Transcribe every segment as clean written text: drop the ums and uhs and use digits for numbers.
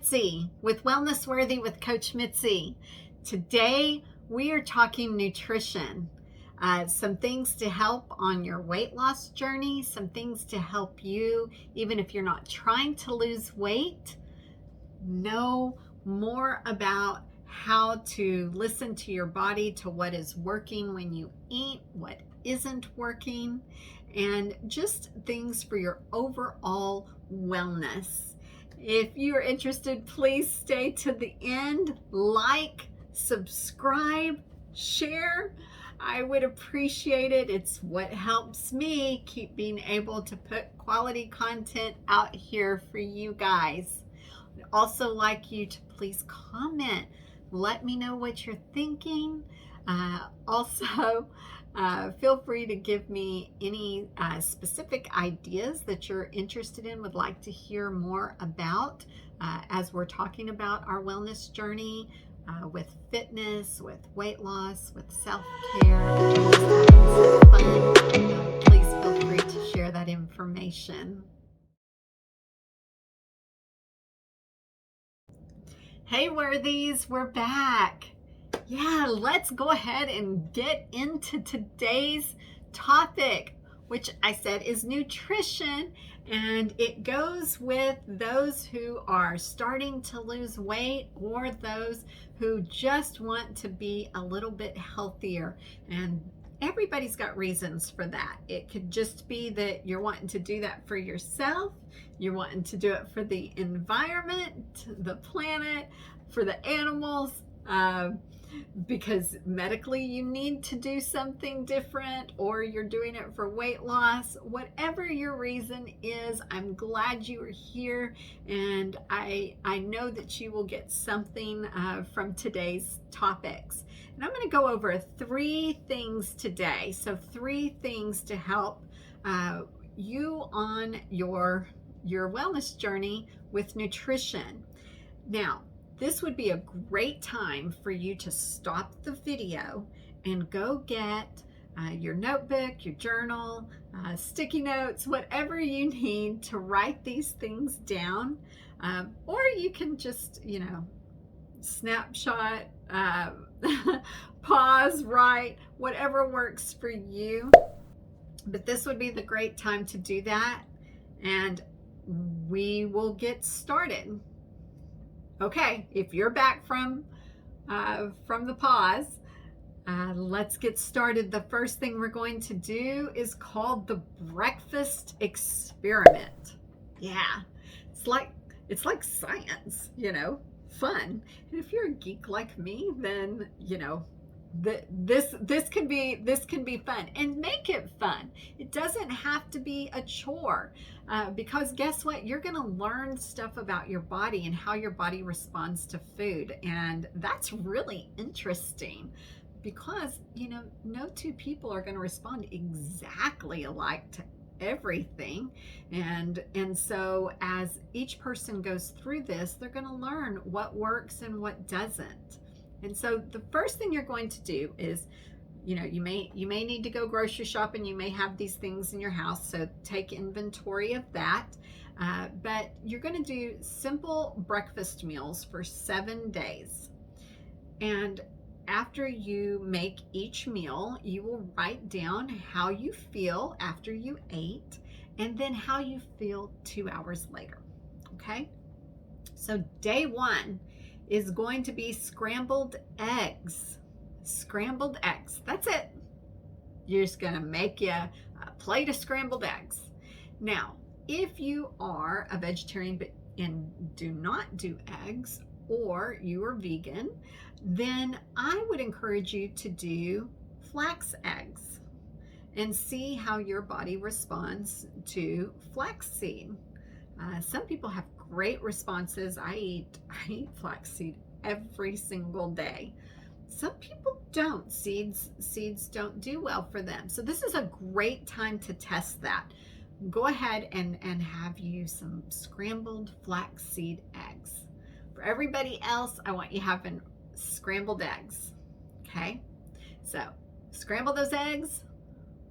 Mitzi with Wellness Worthy with Coach Mitzi. Today we are talking nutrition. Some things to help on your weight loss journey, some things to help you, even if you're not trying to lose weight, know more about how to listen to your body, to what is working when you eat, what isn't working, and just things for your overall wellness. If you're interested, please stay to the end. Like, subscribe, share. I would appreciate it. It's what helps me keep being able to put quality content out here for you guys. I'd also like you to please comment. Let me know what you're thinking. Feel free to give me any specific ideas that you're interested in, would like to hear more about as we're talking about our wellness journey with fitness, with weight loss, with self-care, just having some fun. Please feel free to share that information. Hey Worthies, we're back. Yeah, let's go ahead and get into today's topic, which I said is nutrition, and it goes with those who are starting to lose weight or those who just want to be a little bit healthier. And everybody's got reasons for that. It could just be that you're wanting to do that for yourself. You're wanting to do it for the environment, the planet, for the animals, because medically you need to do something different, or you're doing it for weight loss. Whatever your reason is, I'm glad you are here, and I know that you will get something from today's topics. And I'm going to go over 3 things today. So 3 things to help you on your wellness journey with nutrition. Now, this would be a great time for you to stop the video and go get your notebook, your journal, sticky notes, whatever you need to write these things down. Or you can just, snapshot, pause, write, whatever works for you. But this would be the great time to do that, and we will get started. Okay, if you're back from the pause, let's get started. The first thing we're going to do is called the breakfast experiment. Yeah, it's like science, fun. And if you're a geek like me, then this can be fun, and make it fun. It doesn't have to be a chore, because guess what? You're going to learn stuff about your body and how your body responds to food, and that's really interesting, because no 2 people are going to respond exactly alike to everything, and so as each person goes through this, they're going to learn what works and what doesn't. And so the first thing you're going to do is, you may need to go grocery shopping. You may have these things in your house, so take inventory of that. But you're going to do simple breakfast meals for 7 days. And after you make each meal, you will write down how you feel after you ate, and then how you feel 2 hours later. Okay? So day 1 is going to be scrambled eggs. Scrambled eggs. That's it. You're just going to make you a plate of scrambled eggs. Now, if you are a vegetarian and do not do eggs, or you are vegan, then I would encourage you to do flax eggs and see how your body responds to flaxseed. Some people have great responses. I eat flaxseed every single day. Some people don't. Seeds don't do well for them. So this is a great time to test that. Go ahead and have you some scrambled flaxseed eggs. For everybody else, I want you having scrambled eggs. Okay? So scramble those eggs.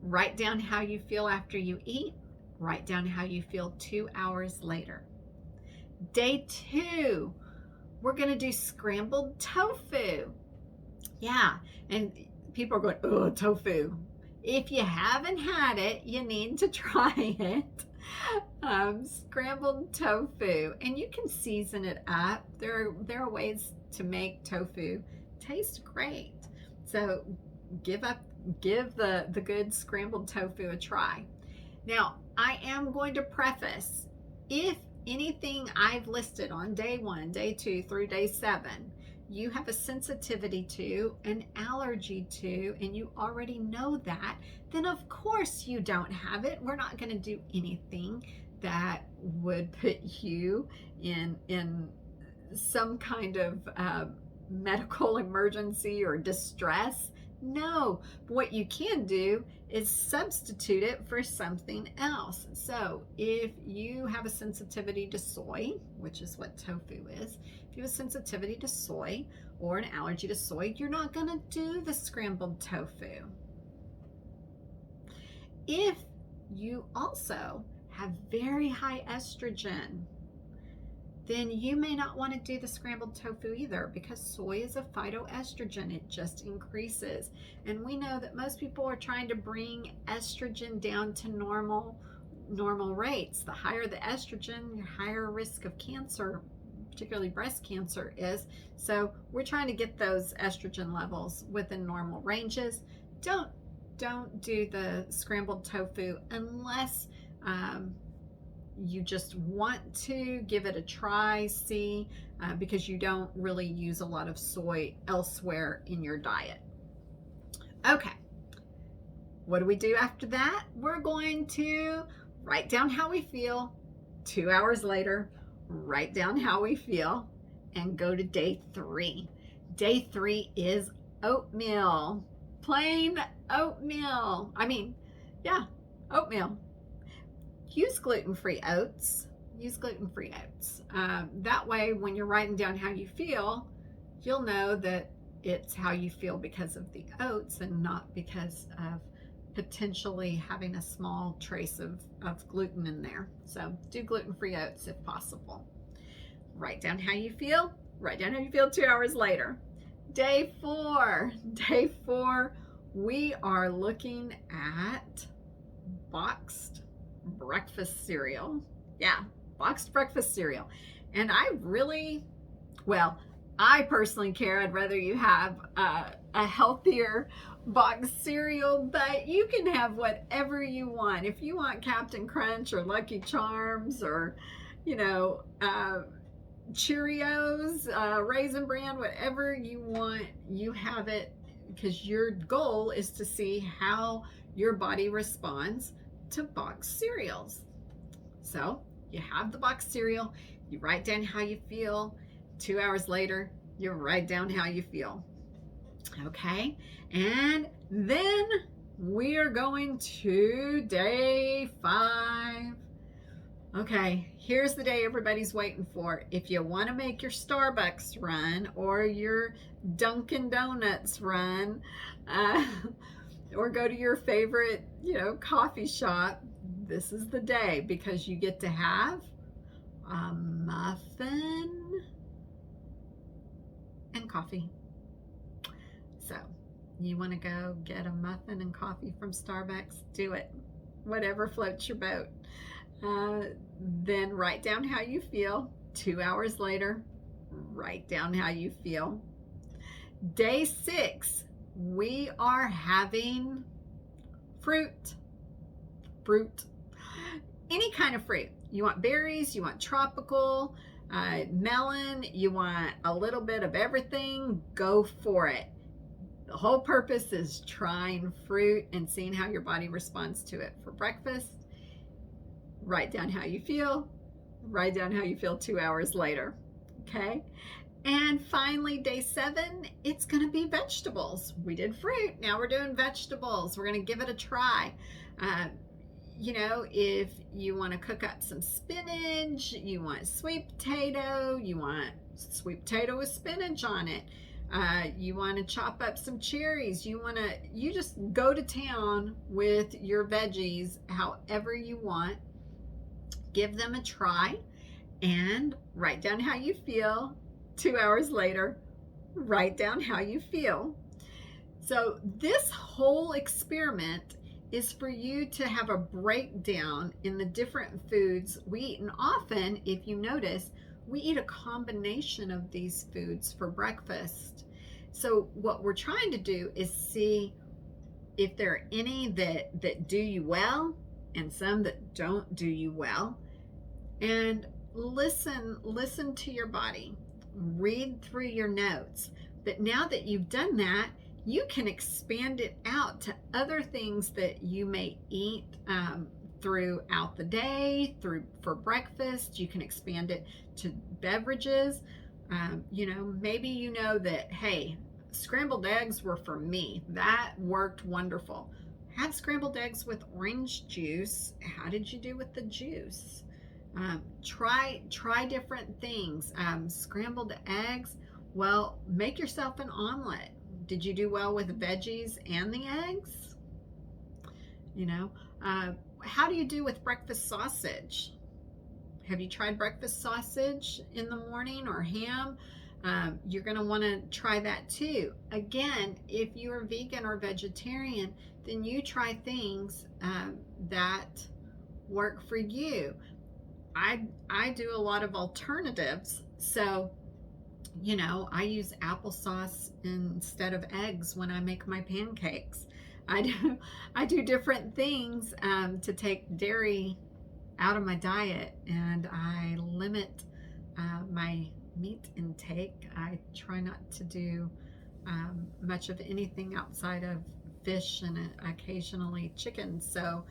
Write down how you feel after you eat. Write down how you feel 2 hours later. Day 2 we're going to do scrambled tofu. Yeah, and people are going, oh, tofu. If you haven't had it, you need to try it. Scrambled tofu, and you can season it up. There are ways to make tofu taste great. So give the good scrambled tofu a try. Now, I am going to preface, if anything I've listed on day 1, day 2 through day 7, you have a sensitivity to, an allergy to, and you already know that, then of course you don't have it. We're not going to do anything that would put you in some kind of medical emergency or distress. No, what you can do is substitute it for something else. So if you have a sensitivity to soy, which is what tofu is, if you have a sensitivity to soy or an allergy to soy, you're not going to do the scrambled tofu. If you also have very high estrogen, then you may not want to do the scrambled tofu either, because soy is a phytoestrogen. It just increases. And we know that most people are trying to bring estrogen down to normal rates. The higher the estrogen, the higher risk of cancer, particularly breast cancer, is. So we're trying to get those estrogen levels within normal ranges. Don't do the scrambled tofu unless you just want to give it a try, see, because you don't really use a lot of soy elsewhere in your diet. Okay, what do we do after that? We're going to write down how we feel. 2 hours later, write down how we feel, and go to day 3. Day 3 is oatmeal. Plain oatmeal. Oatmeal. Use gluten-free oats. That way, when you're writing down how you feel, you'll know that it's how you feel because of the oats and not because of potentially having a small trace of gluten in there. So do gluten-free oats if possible. Write down how you feel. 2 hours later. Day 4, we are looking at boxed breakfast cereal. Yeah, boxed breakfast cereal. And I personally care. I'd rather you have a healthier boxed cereal, but you can have whatever you want. If you want Captain Crunch or Lucky Charms or, Cheerios, Raisin Bran, whatever you want, you have it, because your goal is to see how your body responds to boxed cereals. So you have the boxed cereal, you write down how you feel. 2 hours later, you write down how you feel. Okay, and then we are going to day 5. Okay, here's the day everybody's waiting for. If you want to make your Starbucks run or your Dunkin' Donuts run, or go to your favorite, coffee shop, this is the day, because you get to have a muffin and coffee. So you want to go get a muffin and coffee from Starbucks? Do it. Whatever floats your boat. Then write down how you feel. 2 hours later, write down how you feel. Day 6, we are having fruit. Any kind of fruit. You want berries, you want tropical, melon, you want a little bit of everything, go for it. The whole purpose is trying fruit and seeing how your body responds to it. For breakfast, write down how you feel. Write down how you feel 2 hours later. Okay? And finally, day 7, it's going to be vegetables. We did fruit. Now we're doing vegetables. We're going to give it a try. If you want to cook up some spinach, you want sweet potato, you want sweet potato with spinach on it. You want to chop up some cherries. You just go to town with your veggies however you want. Give them a try and write down how you feel. 2 hours later, write down how you feel. So this whole experiment is for you to have a breakdown in the different foods we eat. And often, if you notice, we eat a combination of these foods for breakfast. So what we're trying to do is see if there are any that do you well and some that don't do you well. And listen to your body. Read through your notes. But now that you've done that, you can expand it out to other things that you may eat throughout the day, for breakfast. You can expand it to beverages. Maybe you know that, hey, scrambled eggs were for me. That worked wonderful. Have scrambled eggs with orange juice. How did you do with the juice? Try different things. Scrambled eggs. Well, make yourself an omelet. Did you do well with the veggies and the eggs? How do you do with breakfast sausage? Have you tried breakfast sausage in the morning, or ham? You're going to want to try that too. Again, if you're vegan or vegetarian, then you try things that work for you. I do a lot of alternatives. So I use applesauce instead of eggs when I make my pancakes. I do different things to take dairy out of my diet, and I limit my meat intake. I try not to do much of anything outside of fish and occasionally chicken. So,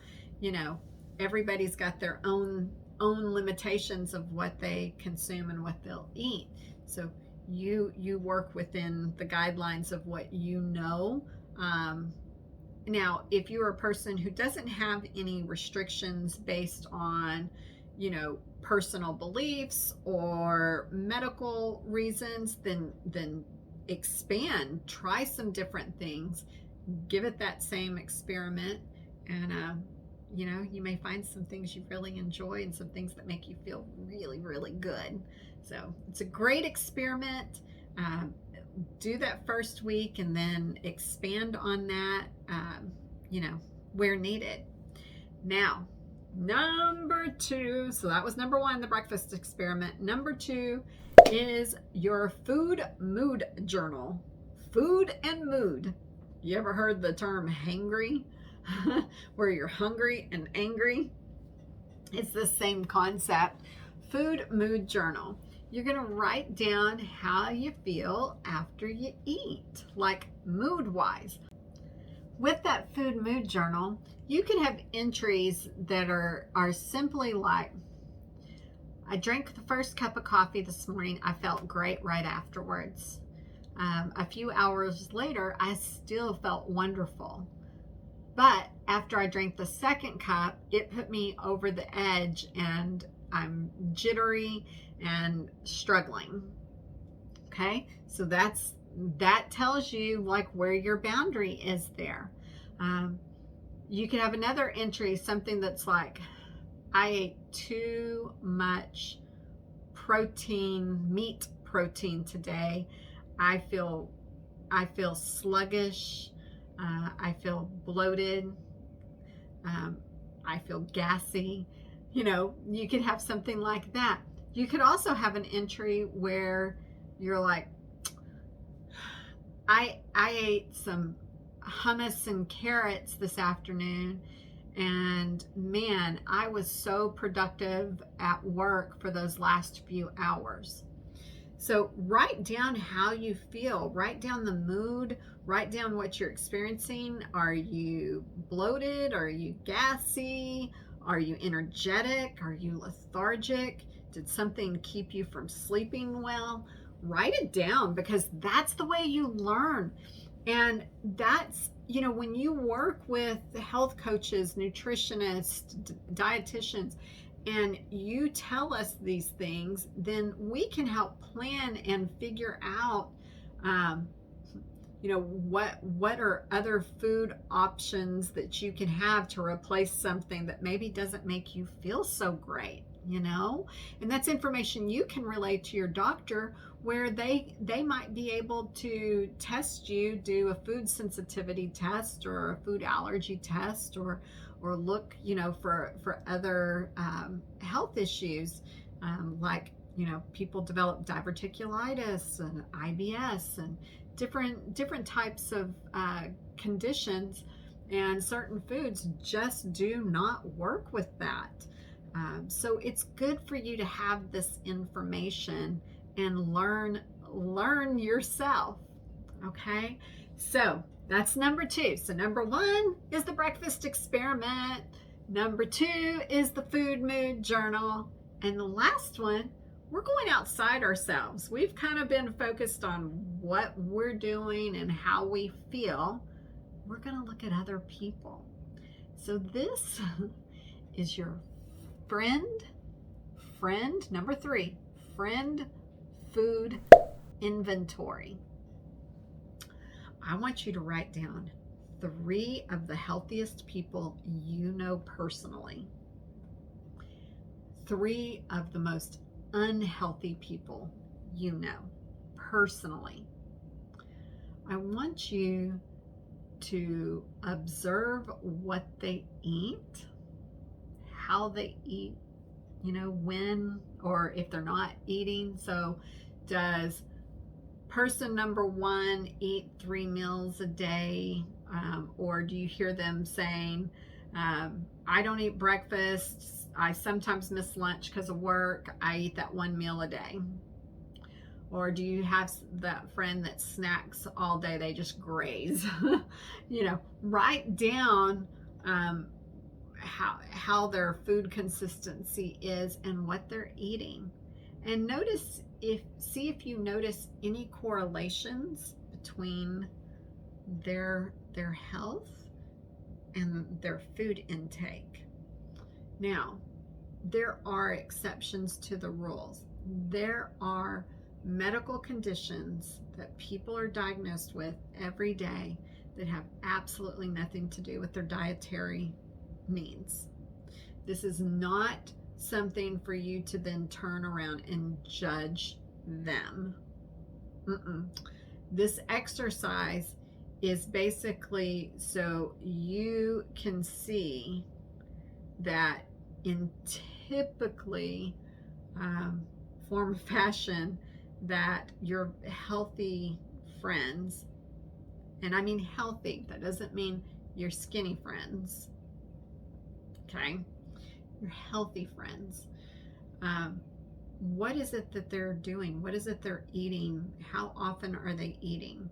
everybody's got their own limitations of what they consume and what they'll eat. So you work within the guidelines of what you know. Now, if you're a person who doesn't have any restrictions based on, personal beliefs or medical reasons, then expand, try some different things, give it that same experiment, and you may find some things you really enjoy and some things that make you feel really, really good. So it's a great experiment. Do that first week and then expand on that, where needed. Now, number 2, so that was number 1, the breakfast experiment. Number 2 is your food mood journal. Food and mood. You ever heard the term hangry? Where you're hungry and angry? It's the same concept. Food mood journal. You're going to write down how you feel after you eat, like mood-wise. With that food mood journal, you can have entries that are simply like, I drank the first cup of coffee this morning. I felt great right afterwards. A few hours later, I still felt wonderful. But after I drank the second cup, it put me over the edge and I'm jittery and struggling. Okay, so that tells you like where your boundary is there. You can have another entry, something that's like, I ate too much meat protein today. I feel sluggish. I feel bloated. I feel gassy. You could have something like that. You could also have an entry where you're like, I ate some hummus and carrots this afternoon, and man, I was so productive at work for those last few hours. So write down how you feel, write down the mood, write down what you're experiencing. Are you bloated? Are you gassy? Are you energetic? Are you lethargic? Did something keep you from sleeping well? Write it down, because that's the way you learn. And that's, when you work with health coaches, nutritionists, dietitians, and you tell us these things, then we can help plan and figure out, what are other food options that you can have to replace something that maybe doesn't make you feel so great. you know? And that's information you can relay to your doctor, where they might be able to test you, do a food sensitivity test or a food allergy test, or look, you know, for other health issues, like, you know, people develop diverticulitis and IBS and different types of conditions, and certain foods just do not work with that. So it's good for you to have this information and learn yourself. Okay, so that's number 2. So number 1 is the breakfast experiment. Number 2 is the food mood journal. And the last one, we're going outside ourselves. We've kind of been focused on what we're doing and how we feel. We're going to look at other people. So this is your friend, number 3, friend food inventory. I want you to write down 3 of the healthiest people you know personally, 3 of the most unhealthy people you know personally. I want you to observe what they eat, how they eat, you know, when or if they're not eating. So does person number 1 eat 3 meals a day? Or do you hear them saying, I don't eat breakfast, I sometimes miss lunch because of work, I eat that 1 meal a day? Or do you have that friend that snacks all day, they just graze? You know, write down how their food consistency is and what they're eating. And see if you notice any correlations between their health and their food intake. Now, there are exceptions to the rules. There are medical conditions that people are diagnosed with every day that have absolutely nothing to do with their dietary needs. This is not something for you to then turn around and judge them. This exercise is basically so you can see that in typically form of fashion that your healthy friends, and I mean healthy, that doesn't mean your skinny friends, okay? Your healthy friends. What is it that they're doing? What is it they're eating? How often are they eating?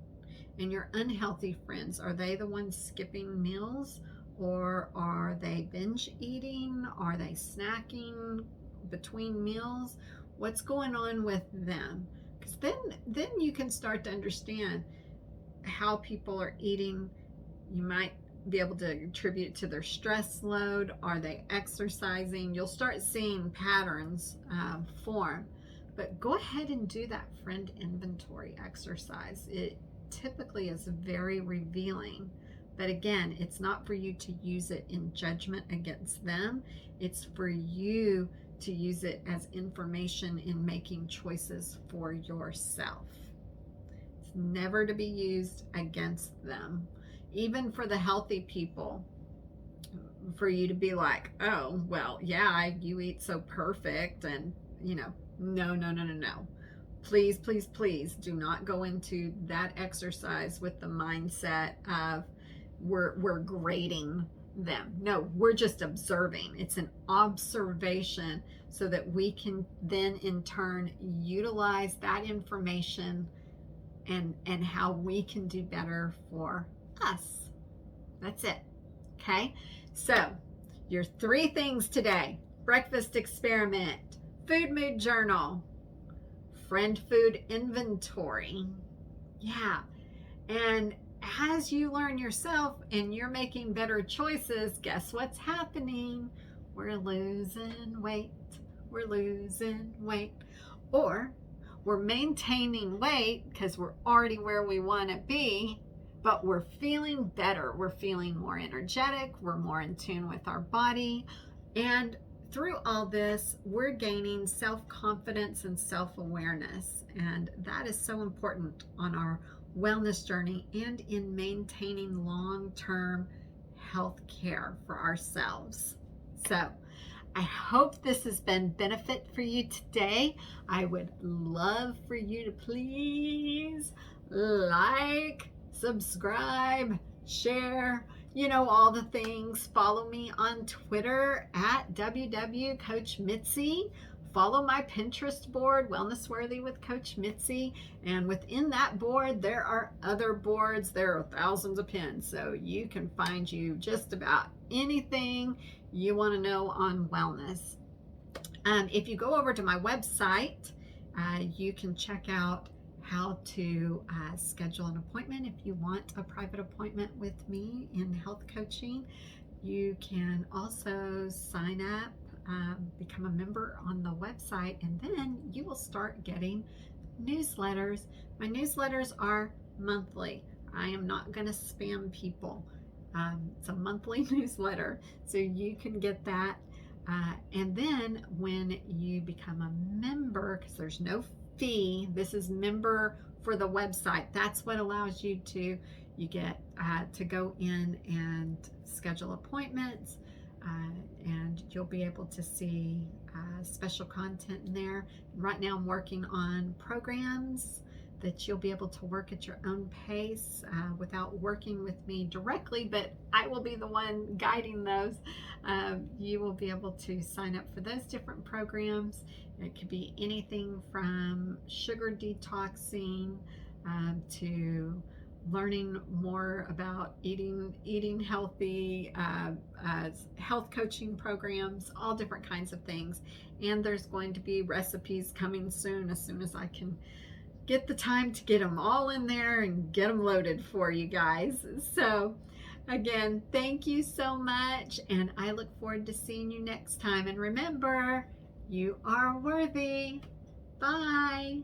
And your unhealthy friends, are they the ones skipping meals? Or are they binge eating? Are they snacking between meals? What's going on with them? Because then you can start to understand how people are eating. You might be able to attribute to their stress load. Are they exercising? You'll start seeing patterns form. But go ahead and do that friend inventory exercise. It typically is very revealing. But again, it's not for you to use it in judgment against them. It's for you to use it as information in making choices for yourself. It's never to be used against them. Even for the healthy people, for you to be like, oh, well, yeah, you eat so perfect, and, you know, no. Please, please, please do not go into that exercise with the mindset of we're grading them. No, we're just observing. It's an observation so that we can then in turn utilize that information and how we can do better for us. That's it. Okay? So, your 3 things today: breakfast experiment, food mood journal, friend food inventory. Yeah. And as you learn yourself and you're making better choices, guess what's happening? We're losing weight. We're losing weight. Or we're maintaining weight because we're already where we want to be, but we're feeling better. We're feeling more energetic. We're more in tune with our body. And through all this, we're gaining self-confidence and self-awareness, and that is so important on our wellness journey and in maintaining long-term health care for ourselves. So I hope this has been benefit for you today. I would love for you to please like, subscribe, share, all the things. Follow me on Twitter at www.coachmitzi. Follow my Pinterest board, Wellness Worthy with Coach Mitzi. And within that board, there are other boards. There are thousands of pins. So you can find you just about anything you want to know on wellness. If you go over to my website, you can check out how to schedule an appointment. If you want a private appointment with me in health coaching, you can also sign up, become a member on the website, and then you will start getting newsletters. My newsletters are monthly. I am not going to spam people. It's a monthly newsletter, so you can get that. And then when you become a member, because there's no fee, this is member for the website. That's what allows you to to go in and schedule appointments, and you'll be able to see special content in there. Right now I'm working on programs that you'll be able to work at your own pace without working with me directly, but I will be the one guiding those. You will be able to sign up for those different programs. It could be anything from sugar detoxing to learning more about eating healthy, health coaching programs, all different kinds of things. And there's going to be recipes coming soon as I can get the time to get them all in there and get them loaded for you guys. So again, thank you so much, and I look forward to seeing you next time. And remember, you are worthy. Bye.